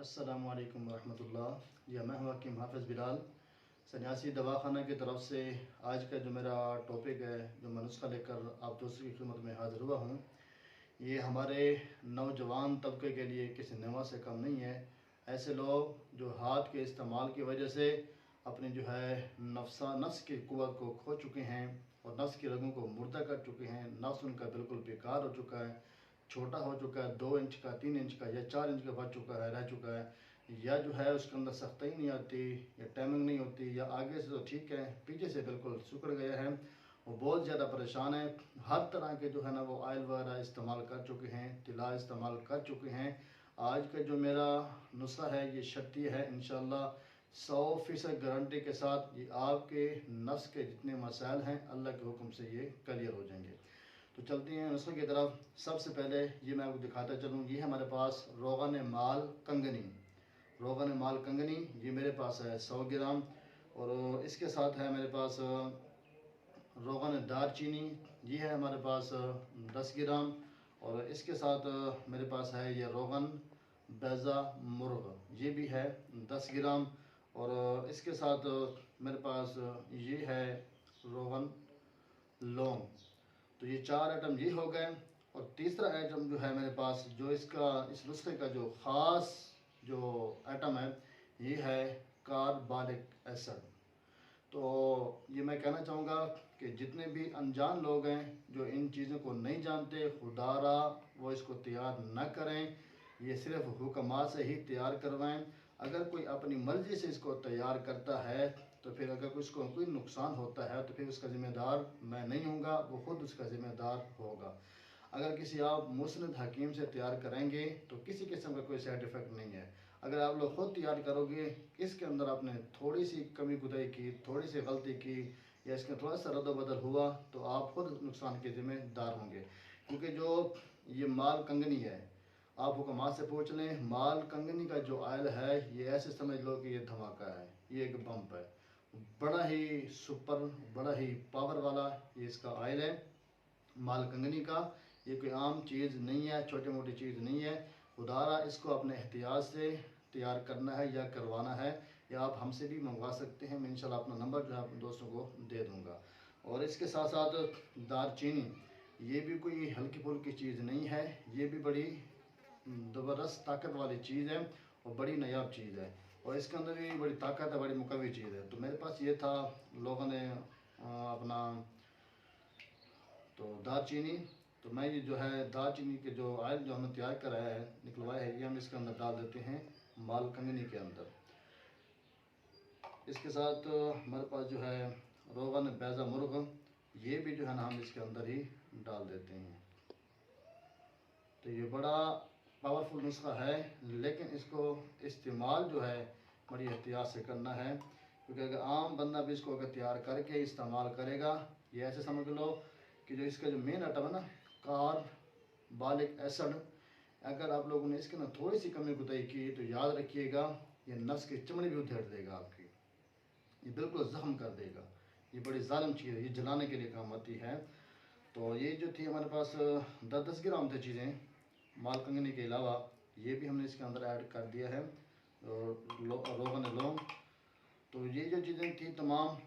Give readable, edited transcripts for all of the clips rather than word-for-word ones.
अस्सलामु अलैकुम वरहमतुल्लाह। या मैं हूँ हकीम हाफिज़ बिलाल सन्यासी दवाखाना की तरफ से। आज का जो मेरा टॉपिक है, जो मैं नुस्खा लेकर आप दोस्तों की खिदमत में हाज़िर हुआ हूँ, ये हमारे नौजवान तबके के लिए किसी नवा से कम नहीं है। ऐसे लोग जो हाथ के इस्तेमाल की वजह से अपनी जो है नफ्स की क़ुव्वत को खो चुके हैं और नफ्स की रगों को मुर्दा कर चुके हैं। नफ्स उनका बिल्कुल बेकार हो चुका है, छोटा हो चुका है, 2 इंच का, 3 इंच का या 4 इंच का बच चुका है, रह चुका है, या जो है उसके अंदर सख्ती नहीं आती या टाइमिंग नहीं होती, या आगे से तो ठीक है पीछे से बिल्कुल सिकुड़ गया है। वो बहुत ज़्यादा परेशान है। हर तरह के जो है ना वो ऑयल वगैरह इस्तेमाल कर चुके हैं, तिला इस्तेमाल कर चुके हैं। आज का जो मेरा नुस्खा है ये शर्ती है, इंशाल्लाह 100% गारंटी के साथ ये आपके नफ्स के जितने मसाइल हैं अल्लाह के हुक्म से ये क्लियर हो जाएंगे। तो चलते हैं नुस्खे की तरफ। सबसे पहले ये मैं आपको दिखाता चलूँ, ये हमारे पास रोगन माल कंगनी, रोगन माल कंगनी ये मेरे पास है 100 ग्राम। और इसके साथ है मेरे पास रोगन दारचीनी, ये है हमारे पास 10 ग्राम। और इसके साथ मेरे पास है ये रोगन बैज़ा मुर्ग, ये भी है 10 ग्राम। और इसके साथ मेरे पास ये है रोगन लौंग। तो ये 4 आइटम ये हो गए। और तीसरा आइटम जो है मेरे पास, जो इस नुस्खे का जो ख़ास जो आइटम है, ये है कार्बोलिक एसिड। तो ये मैं कहना चाहूँगा कि जितने भी अनजान लोग हैं जो इन चीज़ों को नहीं जानते, खुदारा वो इसको तैयार न करें, ये सिर्फ हुक्मात से ही तैयार करवाएं। अगर कोई अपनी मर्ज़ी से इसको तैयार करता है तो फिर अगर उसको कोई नुकसान होता है तो फिर उसका ज़िम्मेदार मैं नहीं हूँगा, वो ख़ुद उसका ज़िम्मेदार होगा। अगर किसी आप मुस्नद हकीम से तैयार करेंगे तो किसी किस्म का कोई साइड इफ़ेक्ट नहीं है। अगर आप लोग ख़ुद तैयार करोगे, इसके अंदर आपने थोड़ी सी कमी कुताही की, थोड़ी सी गलती की, या इसका थोड़ा सा रद्द बदल हुआ तो आप खुद नुकसान के ज़िम्मेदार होंगे। क्योंकि जो ये माल कंगनी है, आप हुक्मात से पूछ लें, माल कंगनी का जो ऑयल है ये ऐसे समझ लो कि ये धमाका है, ये एक बम्प है, बड़ा ही सुपर, बड़ा ही पावर वाला ये इसका ऑयल है माल कंगनी का। ये कोई आम चीज़ नहीं है, छोटी मोटी चीज़ नहीं है। खुदारा इसको अपने एहतियात से तैयार करना है या करवाना है, या आप हमसे भी मंगवा सकते हैं। मैं इंशाल्लाह अपना नंबर जो है अपने दोस्तों को दे दूँगा। और इसके साथ साथ दारचीनी, ये भी कोई हल्की फुल्की चीज़ नहीं है, ये भी बड़ी ज़बरदस्त ताकत वाली चीज़ है और बड़ी नायाब चीज़ है। और इसके अंदर भी बड़ी ताकत है, बड़ी मुकव्वी चीज़ है। तो मेरे पास ये था, लोगों ने अपना तो दालचीनी, तो मैं ये जो है दालचीनी के जो ऑयल जो हमने तैयार कराया है, निकलवाया है, ये हम इसके अंदर डाल देते हैं माल कंगनी के अंदर। इसके साथ हमारे पास जो है रोगन बैज़ा मुर्ग, ये भी जो है ना हम इसके अंदर ही डाल देते हैं। तो ये बड़ा पावरफुल नुस्खा है, लेकिन इसको इस्तेमाल जो है बड़ी एहतियात से करना है। क्योंकि अगर आम बंदा भी इसको अगर तैयार करके इस्तेमाल करेगा, ये ऐसे समझ लो कि जो इसका जो मेन आइटम है ना कार्बोलिक एसिड, अगर आप लोगों ने इसके ना थोड़ी सी कमी कुताही की तो याद रखिएगा ये नफ्स की चमड़ी भी उधेड़ देगा आपकी, ये बिल्कुल ज़ख्म कर देगा। ये बड़ी ज़ालिम चीज़ है, ये जलाने के लिए काम आती है। तो ये जो थी हमारे पास 10-10 ग्राम थे चीज़ें माल कंगनी के अलावा, ये भी हमने इसके अंदर ऐड कर दिया है। और रोगन लौंग, तो ये जो चीज़ें थी तमाम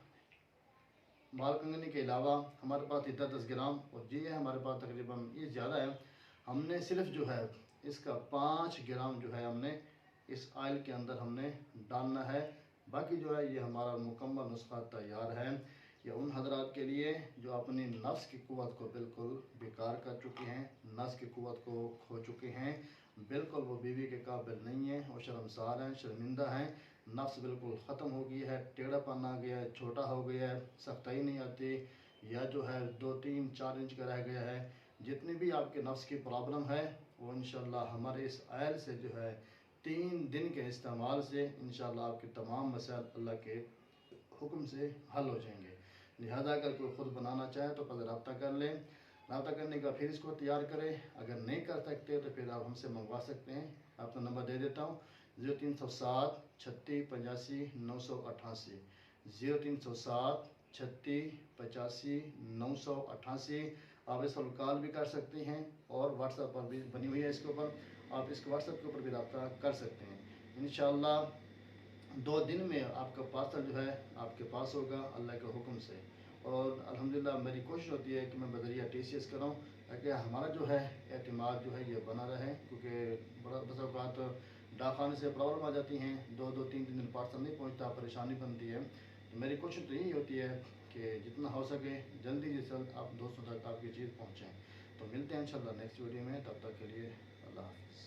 माल कंगनी के अलावा हमारे पास 10-10 ग्राम, और ये है हमारे पास तकरीबन, ये ज़्यादा है, हमने सिर्फ जो है इसका 5 ग्राम जो है हमने इस ऑयल के अंदर हमने डालना है। बाकी जो है ये हमारा मुकम्मल नुस्खा तैयार है। ये उन हजरात के लिए जो अपनी नफ्स की क़ुव्वत को बिल्कुल बेकार कर चुके हैं, नफ्स की क़ुव्वत को खो चुके हैं, बिल्कुल वो बीवी के काबिल नहीं है, वो शर्मसार हैं, शर्मिंदा हैं, नफ्स बिल्कुल ख़त्म हो गई है, टेढ़ापन आ गया है, छोटा हो गया है, सख्ताई नहीं आती, या जो है 2-3-4 इंच का रह गया है। जितनी भी आपके नफ्स की प्रॉब्लम है वो इंशाल्लाह हमारे इस ऑयल से जो है 3 दिन के इस्तेमाल से इंशाल्लाह आपके तमाम मसाइल अल्लाह के हुक्म से हल हो जाएंगे। लिहाजा अगर कोई ख़ुद बनाना चाहे तो पहले रब्ता कर लें, रब्ता करने का फिर इसको तैयार करें। अगर नहीं कर सकते तो फिर आप हमसे मंगवा सकते हैं। आपका नंबर दे देता हूँ, 0307 36 85 988, 0307 36 85 988। आप इस पर कॉल भी कर सकते हैं और व्हाट्सएप पर भी बनी हुई है इसके ऊपर, आप इसके व्हाट्सएप के ऊपर भी रब्ता कर सकते हैं। انشاءاللہ 2 دن میں آپ کا پارسل جو ہے آپ کے پاس ہوگا اللہ کے حکم سے. اور الحمدللہ میری کوشش ہوتی ہے کہ میں بذریعہ TCS کروں تاکہ ہمارا جو ہے اعتماد جو ہے یہ بنا رہے, کیونکہ بڑا اوقات ڈاک خانے سے پرابلم آ جاتی ہیں, 2-3 دن پارسل نہیں پہنچتا, پریشانی بنتی ہے. تو میری کوشش تو یہی ہوتی ہے کہ جتنا ہو سکے جلدی سے جلد آپ دوستوں تک آپ کی چیز پہنچیں. تو ملتے ہیں انشاءاللہ نیکسٹ ویڈیو میں, تب تک کے لیے اللہ حافظ.